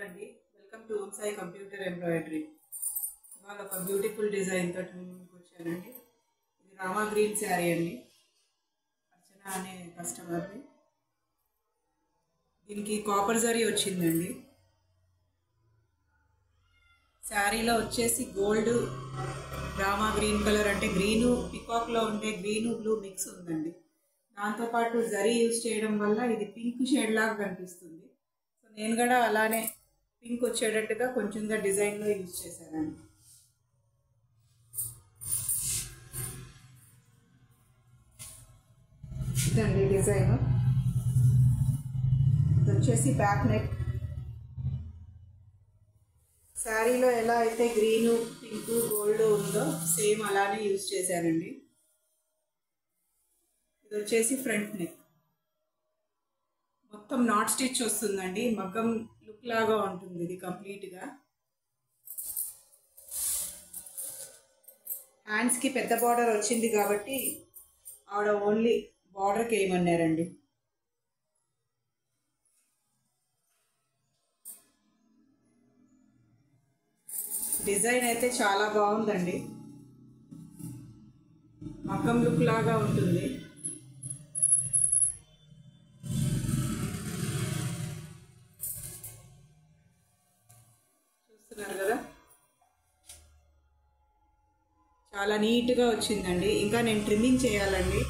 అండి welcome to Om Sai computer embroidery. ఇవాళ ఒక బ్యూటిఫుల్ డిజైన్ తోటి ముందుకు వచ్చానండి. ఇది రామా గ్రీన్ శారీ అండి, అర్చన అనే కస్టమర్ది. దీనికి కాపర్ జరీ వచ్చిందండి. శారీలో వచ్చేసి గోల్డ్ రామా గ్రీన్ కలర్ అంటే గ్రీను పికాక్లో ఉండే గ్రీను బ్లూ మిక్స్ ఉందండి. దాంతోపాటు జరీ యూజ్ చేయడం వల్ల ఇది పింక్ షేడ్ లాగా కనిపిస్తుంది. సో నేను కూడా అలానే పింక్ వచ్చేటట్టుగా కొంచెంగా డిజైన్లో యూజ్ చేశానండి. ఇదండి డిజైన్. ఇది వచ్చేసి బ్యాక్ నెక్. శారీలో ఎలా అయితే గ్రీను పింక్ గోల్డ్ ఉందో సేమ్ అలానే యూజ్ చేశానండి. ఇది వచ్చేసి ఫ్రంట్ నెక్. మొత్తం నాట్ స్టిచ్ వస్తుందండి, మగ్గం లుక్ లాగా ఉంటుంది ఇది కంప్లీట్గా. హ్యాండ్స్కి పెద్ద బార్డర్ వచ్చింది కాబట్టి ఆవిడ ఓన్లీ బార్డర్కి వేయమన్నారండి. డిజైన్ అయితే చాలా బాగుందండి, మగ్గం లుక్ లాగా ఉంటుంది. చూస్తున్నారు కదా, చాలా నీట్గా వచ్చిందండి. ఇంకా నేను ట్రిమ్మింగ్ చేయాలండి.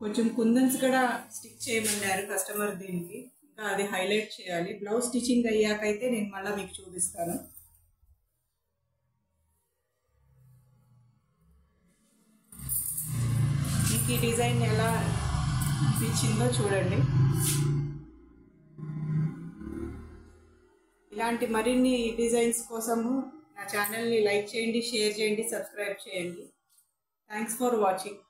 కొంచెం కుందన్స్ కూడా స్టిచ్ చేయమన్నారు కస్టమర్. దీనికి ఇంకా అది హైలైట్ చేయాలి. బ్లౌజ్ స్టిచ్చింగ్ అయ్యాకైతే నేను మళ్ళీ మీకు చూపిస్తాను. మీకు ఈ డిజైన్ ఎలా అనిపించిందో చూడండి. ఇలాంటి మరిన్ని డిజైన్స్ కోసము నా ఛానల్ని లైక్ చేయండి, షేర్ చేయండి, సబ్స్క్రైబ్ చేయండి. Thanks for watching.